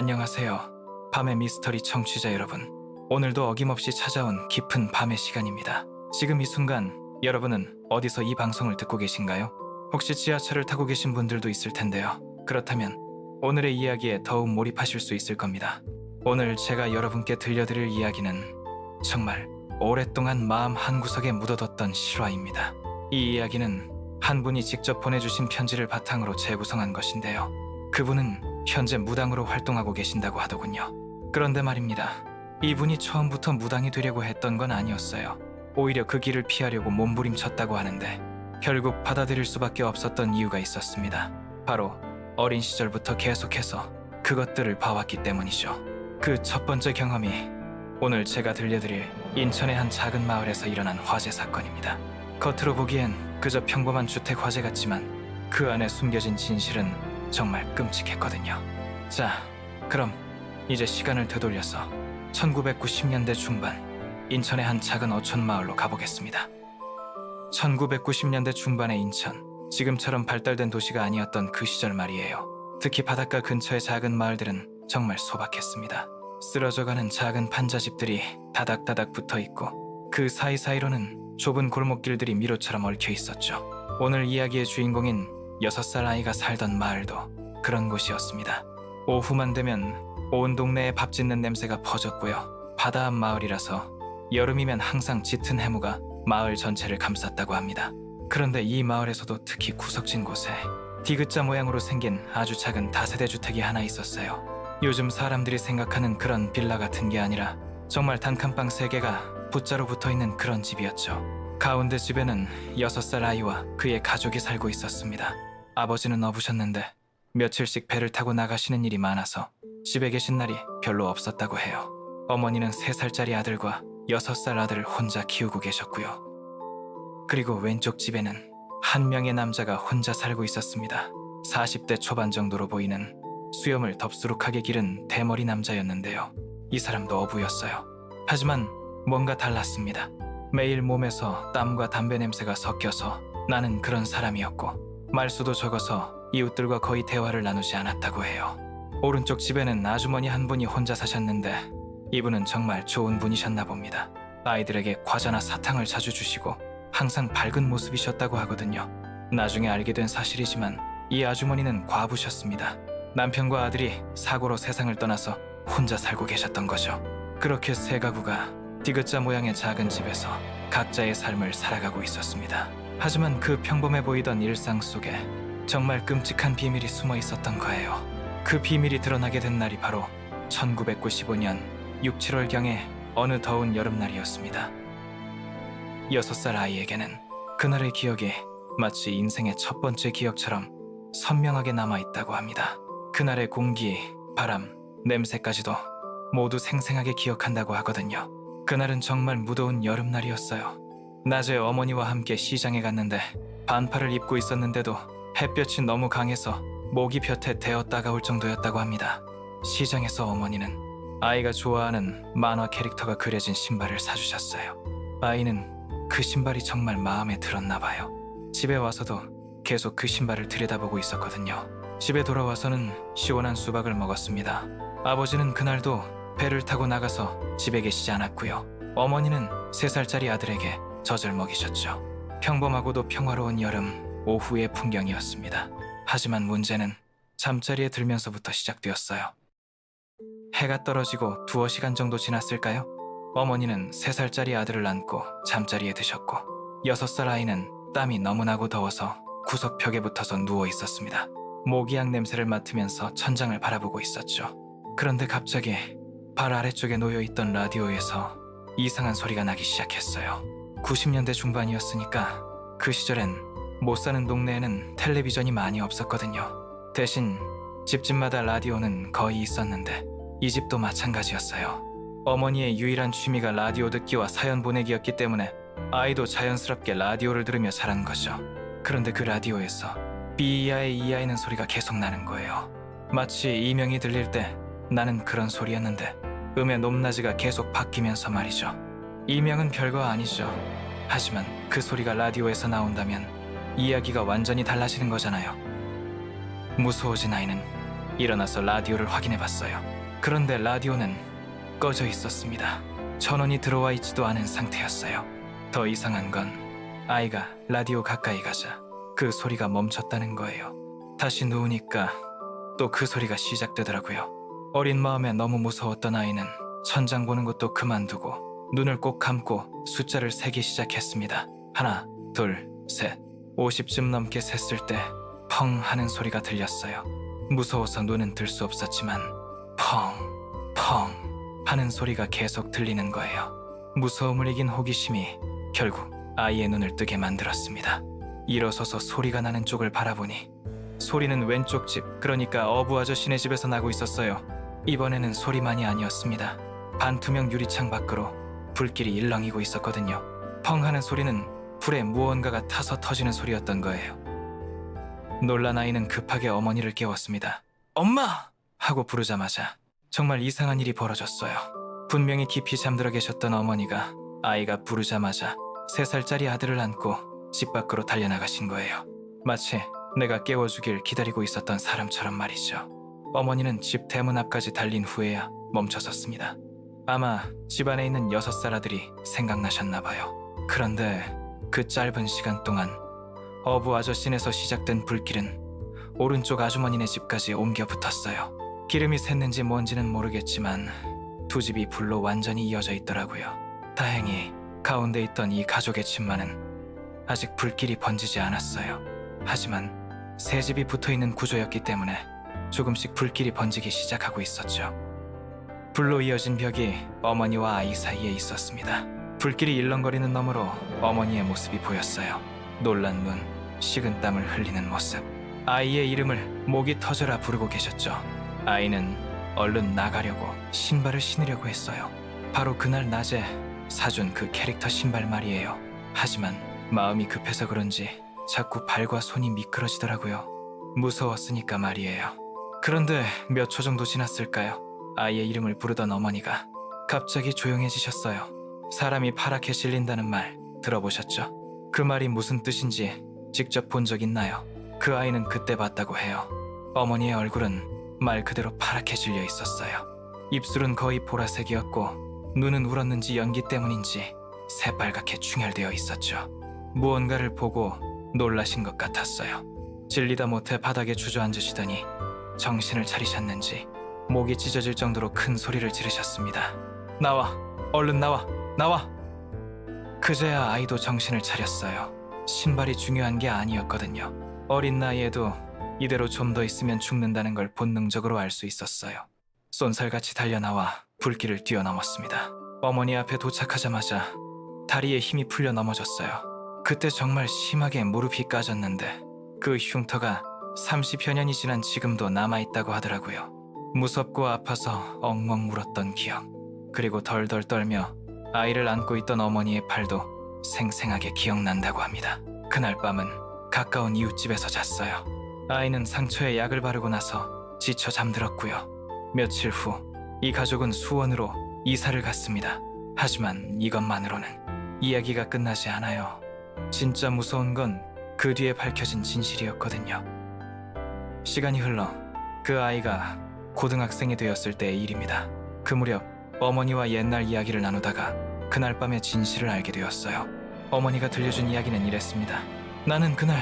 안녕하세요. 밤의 미스터리 청취자 여러분. 오늘도 어김없이 찾아온 깊은 밤의 시간입니다. 지금 이 순간 여러분은 어디서 이 방송을 듣고 계신가요? 혹시 지하철을 타고 계신 분들도 있을 텐데요. 그렇다면 오늘의 이야기에 더욱 몰입하실 수 있을 겁니다. 오늘 제가 여러분께 들려드릴 이야기는 정말 오랫동안 마음 한구석에 묻어뒀던 실화입니다. 이 이야기는 한 분이 직접 보내주신 편지를 바탕으로 재구성한 것인데요. 그분은 현재 무당으로 활동하고 계신다고 하더군요. 그런데 말입니다. 이분이 처음부터 무당이 되려고 했던 건 아니었어요. 오히려 그 길을 피하려고 몸부림쳤다고 하는데 결국 받아들일 수밖에 없었던 이유가 있었습니다. 바로 어린 시절부터 계속해서 그것들을 봐왔기 때문이죠. 그 첫 번째 경험이 오늘 제가 들려드릴 인천의 한 작은 마을에서 일어난 화재 사건입니다. 겉으로 보기엔 그저 평범한 주택 화재 같지만 그 안에 숨겨진 진실은 정말 끔찍했거든요. 자, 그럼 이제 시간을 되돌려서 1990년대 중반 인천의 한 작은 어촌 마을로 가보겠습니다. 1990년대 중반의 인천, 지금처럼 발달된 도시가 아니었던 그 시절 말이에요. 특히 바닷가 근처의 작은 마을들은 정말 소박했습니다. 쓰러져가는 작은 판자집들이 다닥다닥 붙어있고 그 사이사이로는 좁은 골목길들이 미로처럼 얽혀 있었죠. 오늘 이야기의 주인공인 6살 아이가 살던 마을도 그런 곳이었습니다. 오후만 되면 온 동네에 밥 짓는 냄새가 퍼졌고요. 바다 앞 마을이라서 여름이면 항상 짙은 해무가 마을 전체를 감쌌다고 합니다. 그런데 이 마을에서도 특히 구석진 곳에 디귿자 모양으로 생긴 아주 작은 다세대 주택이 하나 있었어요. 요즘 사람들이 생각하는 그런 빌라 같은 게 아니라 정말 단칸방 3개가 붓자로 붙어있는 그런 집이었죠. 가운데 집에는 6살 아이와 그의 가족이 살고 있었습니다. 아버지는 어부셨는데 며칠씩 배를 타고 나가시는 일이 많아서 집에 계신 날이 별로 없었다고 해요. 어머니는 3살짜리 아들과 6살 아들을 혼자 키우고 계셨고요. 그리고 왼쪽 집에는 한 명의 남자가 혼자 살고 있었습니다. 40대 초반 정도로 보이는 수염을 덥수룩하게 기른 대머리 남자였는데요. 이 사람도 어부였어요. 하지만 뭔가 달랐습니다. 매일 몸에서 땀과 담배 냄새가 섞여서 나는 그런 사람이었고 말수도 적어서 이웃들과 거의 대화를 나누지 않았다고 해요. 오른쪽 집에는 아주머니 한 분이 혼자 사셨는데 이분은 정말 좋은 분이셨나 봅니다. 아이들에게 과자나 사탕을 자주 주시고 항상 밝은 모습이셨다고 하거든요. 나중에 알게 된 사실이지만 이 아주머니는 과부셨습니다. 남편과 아들이 사고로 세상을 떠나서 혼자 살고 계셨던 거죠. 그렇게 세 가구가 디귿자 모양의 작은 집에서 각자의 삶을 살아가고 있었습니다. 하지만 그 평범해 보이던 일상 속에 정말 끔찍한 비밀이 숨어 있었던 거예요. 그 비밀이 드러나게 된 날이 바로 1995년 6, 7월경의 어느 더운 여름날이었습니다. 6살 아이에게는 그날의 기억이 마치 인생의 첫 번째 기억처럼 선명하게 남아있다고 합니다. 그날의 공기, 바람, 냄새까지도 모두 생생하게 기억한다고 하거든요. 그날은 정말 무더운 여름날이었어요. 낮에 어머니와 함께 시장에 갔는데 반팔을 입고 있었는데도 햇볕이 너무 강해서 목이 볕에 데어 따가울 정도였다고 합니다. 시장에서 어머니는 아이가 좋아하는 만화 캐릭터가 그려진 신발을 사주셨어요. 아이는 그 신발이 정말 마음에 들었나 봐요. 집에 와서도 계속 그 신발을 들여다보고 있었거든요. 집에 돌아와서는 시원한 수박을 먹었습니다. 아버지는 그날도 배를 타고 나가서 집에 계시지 않았고요. 어머니는 3살짜리 아들에게 젖을 먹이셨죠. 평범하고도 평화로운 여름 오후의 풍경이었습니다. 하지만 문제는 잠자리에 들면서부터 시작되었어요. 해가 떨어지고 2시간 정도 지났을까요? 어머니는 3살짜리 아들을 안고 잠자리에 드셨고 6살 아이는 땀이 너무 나고 더워서 구석벽에 붙어서 누워 있었습니다. 모기향 냄새를 맡으면서 천장을 바라보고 있었죠. 그런데 갑자기 발 아래쪽에 놓여있던 라디오에서 이상한 소리가 나기 시작했어요. 90년대 중반이었으니까 그 시절엔 못 사는 동네에는 텔레비전이 많이 없었거든요. 대신 집집마다 라디오는 거의 있었는데 이 집도 마찬가지였어요. 어머니의 유일한 취미가 라디오 듣기와 사연 보내기였기 때문에 아이도 자연스럽게 라디오를 들으며 자란 거죠. 그런데 그 라디오에서 삐이야의 이야이는 소리가 계속 나는 거예요. 마치 이명이 들릴 때 나는 그런 소리였는데 음의 높낮이가 계속 바뀌면서 말이죠. 이명은 별거 아니죠. 하지만 그 소리가 라디오에서 나온다면 이야기가 완전히 달라지는 거잖아요. 무서워진 아이는 일어나서 라디오를 확인해봤어요. 그런데 라디오는 꺼져 있었습니다. 전원이 들어와 있지도 않은 상태였어요. 더 이상한 건 아이가 라디오 가까이 가자 그 소리가 멈췄다는 거예요. 다시 누우니까 또 그 소리가 시작되더라고요. 어린 마음에 너무 무서웠던 아이는 천장 보는 것도 그만두고 눈을 꼭 감고 숫자를 세기 시작했습니다. 하나, 둘, 셋. 50쯤 넘게 셌을 때 펑 하는 소리가 들렸어요. 무서워서 눈은 들 수 없었지만 펑, 펑 하는 소리가 계속 들리는 거예요. 무서움을 이긴 호기심이 결국 아이의 눈을 뜨게 만들었습니다. 일어서서 소리가 나는 쪽을 바라보니 소리는 왼쪽 집, 그러니까 어부 아저씨네 집에서 나고 있었어요. 이번에는 소리만이 아니었습니다. 반투명 유리창 밖으로 불길이 일렁이고 있었거든요. 펑 하는 소리는 불에 무언가가 타서 터지는 소리였던 거예요. 놀란 아이는 급하게 어머니를 깨웠습니다. 엄마! 하고 부르자마자 정말 이상한 일이 벌어졌어요. 분명히 깊이 잠들어 계셨던 어머니가 아이가 부르자마자 3살짜리 아들을 안고 집 밖으로 달려나가신 거예요. 마치 내가 깨워주길 기다리고 있었던 사람처럼 말이죠. 어머니는 집 대문 앞까지 달린 후에야 멈춰섰습니다. 아마 집안에 있는 6살 아들이 생각나셨나 봐요. 그런데 그 짧은 시간 동안 어부 아저씨네서 시작된 불길은 오른쪽 아주머니네 집까지 옮겨 붙었어요. 기름이 샜는지 뭔지는 모르겠지만 두 집이 불로 완전히 이어져 있더라고요. 다행히 가운데 있던 이 가족의 집만은 아직 불길이 번지지 않았어요. 하지만 세 집이 붙어있는 구조였기 때문에 조금씩 불길이 번지기 시작하고 있었죠. 불로 이어진 벽이 어머니와 아이 사이에 있었습니다. 불길이 일렁거리는 너머로 어머니의 모습이 보였어요. 놀란 눈, 식은 땀을 흘리는 모습. 아이의 이름을 목이 터져라 부르고 계셨죠. 아이는 얼른 나가려고 신발을 신으려고 했어요. 바로 그날 낮에 사준 그 캐릭터 신발 말이에요. 하지만 마음이 급해서 그런지 자꾸 발과 손이 미끄러지더라고요. 무서웠으니까 말이에요. 그런데 몇 초 정도 지났을까요? 아이의 이름을 부르던 어머니가 갑자기 조용해지셨어요. 사람이 파랗게 질린다는 말 들어보셨죠? 그 말이 무슨 뜻인지 직접 본 적 있나요? 그 아이는 그때 봤다고 해요. 어머니의 얼굴은 말 그대로 파랗게 질려 있었어요. 입술은 거의 보라색이었고 눈은 울었는지 연기 때문인지 새빨갛게 충혈되어 있었죠. 무언가를 보고 놀라신 것 같았어요. 질리다 못해 바닥에 주저앉으시더니 정신을 차리셨는지 목이 찢어질 정도로 큰 소리를 지르셨습니다. 나와! 얼른 나와! 나와! 그제야 아이도 정신을 차렸어요. 신발이 중요한 게 아니었거든요. 어린 나이에도 이대로 좀 더 있으면 죽는다는 걸 본능적으로 알 수 있었어요. 쏜살같이 달려나와 불길을 뛰어넘었습니다. 어머니 앞에 도착하자마자 다리에 힘이 풀려 넘어졌어요. 그때 정말 심하게 무릎이 까졌는데 그 흉터가 30여 년이 지난 지금도 남아있다고 하더라고요. 무섭고 아파서 엉엉 울었던 기억, 그리고 덜덜 떨며 아이를 안고 있던 어머니의 팔도 생생하게 기억난다고 합니다. 그날 밤은 가까운 이웃집에서 잤어요. 아이는 상처에 약을 바르고 나서 지쳐 잠들었고요. 며칠 후 이 가족은 수원으로 이사를 갔습니다. 하지만 이것만으로는 이야기가 끝나지 않아요. 진짜 무서운 건 그 뒤에 밝혀진 진실이었거든요. 시간이 흘러 그 아이가 고등학생이 되었을 때의 일입니다. 그 무렵 어머니와 옛날 이야기를 나누다가 그날 밤의 진실을 알게 되었어요. 어머니가 들려준 이야기는 이랬습니다. 나는 그날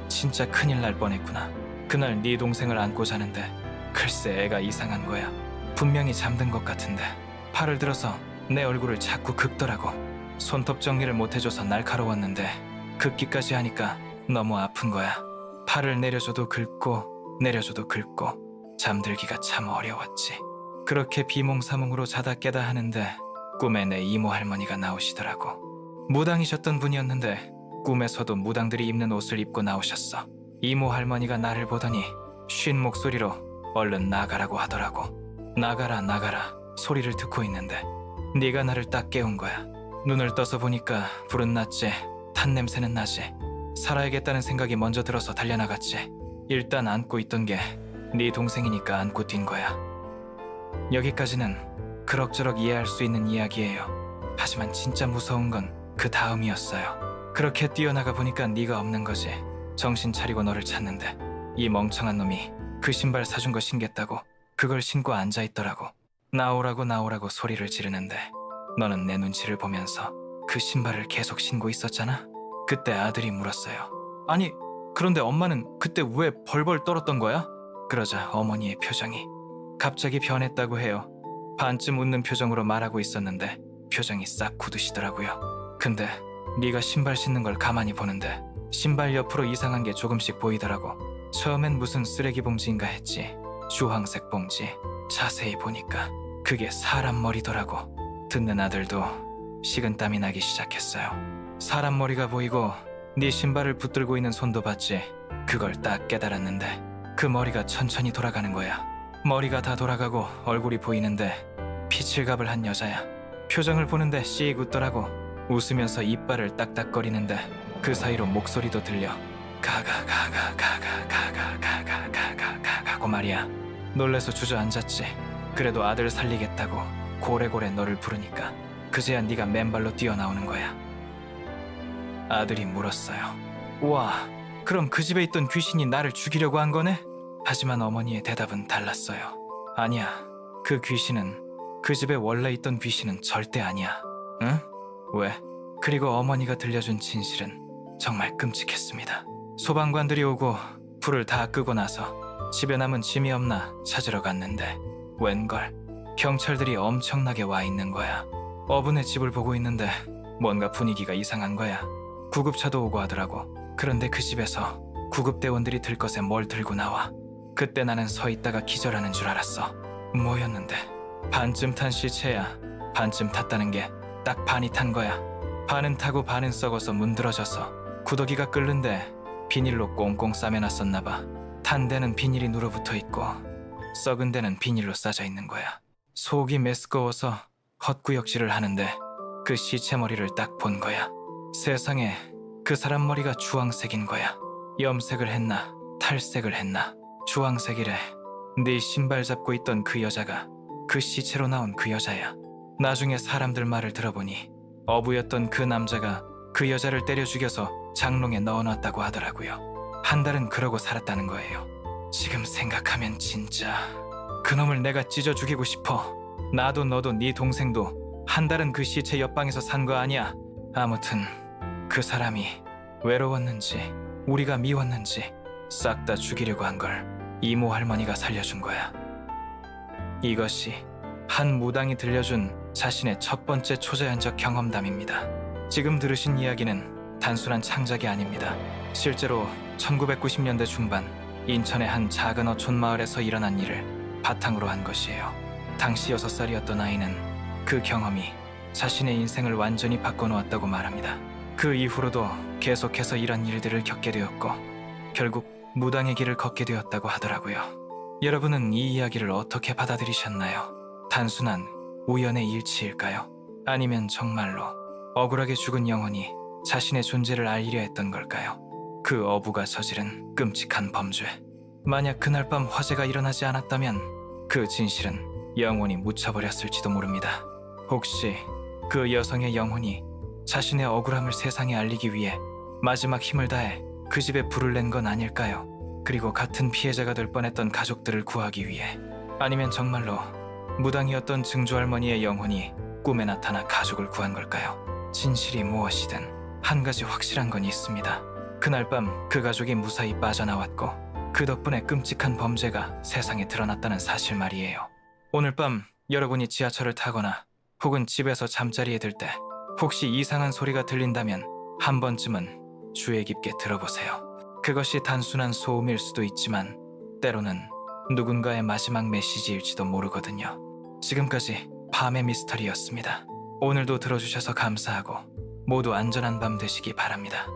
진짜 큰일 날 뻔했구나. 그날 네 동생을 안고 자는데 글쎄 애가 이상한 거야. 분명히 잠든 것 같은데 팔을 들어서 내 얼굴을 자꾸 긁더라고. 손톱 정리를 못해줘서 날카로웠는데 긁기까지 하니까 너무 아픈 거야. 팔을 내려줘도 긁고 내려줘도 긁고 잠들기가 참 어려웠지. 그렇게 비몽사몽으로 자다 깨다 하는데 꿈에 내 이모 할머니가 나오시더라고. 무당이셨던 분이었는데 꿈에서도 무당들이 입는 옷을 입고 나오셨어. 이모 할머니가 나를 보더니 쉰 목소리로 얼른 나가라고 하더라고. 나가라 나가라 소리를 듣고 있는데 네가 나를 딱 깨운 거야. 눈을 떠서 보니까 불은 났지, 탄 냄새는 나지. 살아야겠다는 생각이 먼저 들어서 달려나갔지. 일단 안고 있던 게 네 동생이니까 안고 뛴 거야. 여기까지는 그럭저럭 이해할 수 있는 이야기예요. 하지만 진짜 무서운 건 그 다음이었어요. 그렇게 뛰어나가 보니까 네가 없는 거지. 정신 차리고 너를 찾는데 이 멍청한 놈이 그 신발 사준 거 신겠다고 그걸 신고 앉아있더라고. 나오라고 나오라고 소리를 지르는데 너는 내 눈치를 보면서 그 신발을 계속 신고 있었잖아. 그때 아들이 물었어요. 아니, 그런데 엄마는 그때 왜 벌벌 떨었던 거야? 그러자 어머니의 표정이 갑자기 변했다고 해요. 반쯤 웃는 표정으로 말하고 있었는데 표정이 싹 굳으시더라고요. 근데 네가 신발 신는 걸 가만히 보는데 신발 옆으로 이상한 게 조금씩 보이더라고. 처음엔 무슨 쓰레기 봉지인가 했지. 주황색 봉지. 자세히 보니까 그게 사람 머리더라고. 듣는 아들도 식은땀이 나기 시작했어요. 사람 머리가 보이고 네 신발을 붙들고 있는 손도 봤지. 그걸 딱 깨달았는데 그 머리가 천천히 돌아가는 거야. 머리가 다 돌아가고 얼굴이 보이는데 피칠갑을 한 여자야. 표정을 보는데 씩 웃더라고. 웃으면서 이빨을 딱딱거리는데 그 사이로 목소리도 들려. 가가가가가가가가가가가가고 말이야. 놀래서 주저앉았지. 그래도 아들 살리겠다고 고래고래 너를 부르니까 그제야 네가 맨발로 뛰어나오는 거야. 아들이 물었어요. 와, 그럼 그 집에 있던 귀신이 나를 죽이려고 한 거네? 하지만 어머니의 대답은 달랐어요. 아니야, 그 귀신은 그 집에 원래 있던 귀신은 절대 아니야. 응? 왜? 그리고 어머니가 들려준 진실은 정말 끔찍했습니다. 소방관들이 오고 불을 다 끄고 나서 집에 남은 짐이 없나 찾으러 갔는데 웬걸 경찰들이 엄청나게 와 있는 거야. 어분의 집을 보고 있는데 뭔가 분위기가 이상한 거야. 구급차도 오고 하더라고. 그런데 그 집에서 구급대원들이 들 것에 뭘 들고 나와. 그때 나는 서 있다가 기절하는 줄 알았어. 뭐였는데 반쯤 탄 시체야. 반쯤 탔다는 게 딱 반이 탄 거야. 반은 타고 반은 썩어서 문드러져서 구더기가 끓는데 비닐로 꽁꽁 싸매놨었나 봐. 탄 데는 비닐이 눌어붙어 있고 썩은 데는 비닐로 싸져 있는 거야. 속이 메스꺼워서 헛구역질을 하는데 그 시체 머리를 딱 본 거야. 세상에, 그 사람 머리가 주황색인 거야. 염색을 했나 탈색을 했나. 주황색이래. 네 신발 잡고 있던 그 여자가 그 시체로 나온 그 여자야. 나중에 사람들 말을 들어보니 어부였던 그 남자가 그 여자를 때려 죽여서 장롱에 넣어놨다고 하더라고요. 한 달은 그러고 살았다는 거예요. 지금 생각하면 진짜 그놈을 내가 찢어 죽이고 싶어. 나도 너도 네 동생도 한 달은 그 시체 옆방에서 산 거 아니야. 아무튼 그 사람이 외로웠는지 우리가 미웠는지 싹 다 죽이려고 한 걸 이모 할머니가 살려준 거야. 이것이 한 무당이 들려준 자신의 첫 번째 초자연적 경험담입니다. 지금 들으신 이야기는 단순한 창작이 아닙니다. 실제로 1990년대 중반 인천의 한 작은 어촌 마을에서 일어난 일을 바탕으로 한 것이에요. 당시 6살이었던 아이는 그 경험이 자신의 인생을 완전히 바꿔놓았다고 말합니다. 그 이후로도 계속해서 이런 일들을 겪게 되었고 결국 무당의 길을 걷게 되었다고 하더라고요. 여러분은 이 이야기를 어떻게 받아들이셨나요? 단순한 우연의 일치일까요? 아니면 정말로 억울하게 죽은 영혼이 자신의 존재를 알리려 했던 걸까요? 그 어부가 저지른 끔찍한 범죄. 만약 그날 밤 화재가 일어나지 않았다면 그 진실은 영원히 묻혀버렸을지도 모릅니다. 혹시 그 여성의 영혼이 자신의 억울함을 세상에 알리기 위해 마지막 힘을 다해 그 집에 불을 낸 건 아닐까요? 그리고 같은 피해자가 될 뻔했던 가족들을 구하기 위해. 아니면 정말로 무당이었던 증조할머니의 영혼이 꿈에 나타나 가족을 구한 걸까요? 진실이 무엇이든 한 가지 확실한 건 있습니다. 그날 밤 그 가족이 무사히 빠져나왔고 그 덕분에 끔찍한 범죄가 세상에 드러났다는 사실 말이에요. 오늘 밤 여러분이 지하철을 타거나 혹은 집에서 잠자리에 들 때 혹시 이상한 소리가 들린다면 한 번쯤은 주의 깊게 들어보세요. 그것이 단순한 소음일 수도 있지만 때로는 누군가의 마지막 메시지일지도 모르거든요. 지금까지 밤의 미스터리였습니다. 오늘도 들어주셔서 감사하고 모두 안전한 밤 되시기 바랍니다.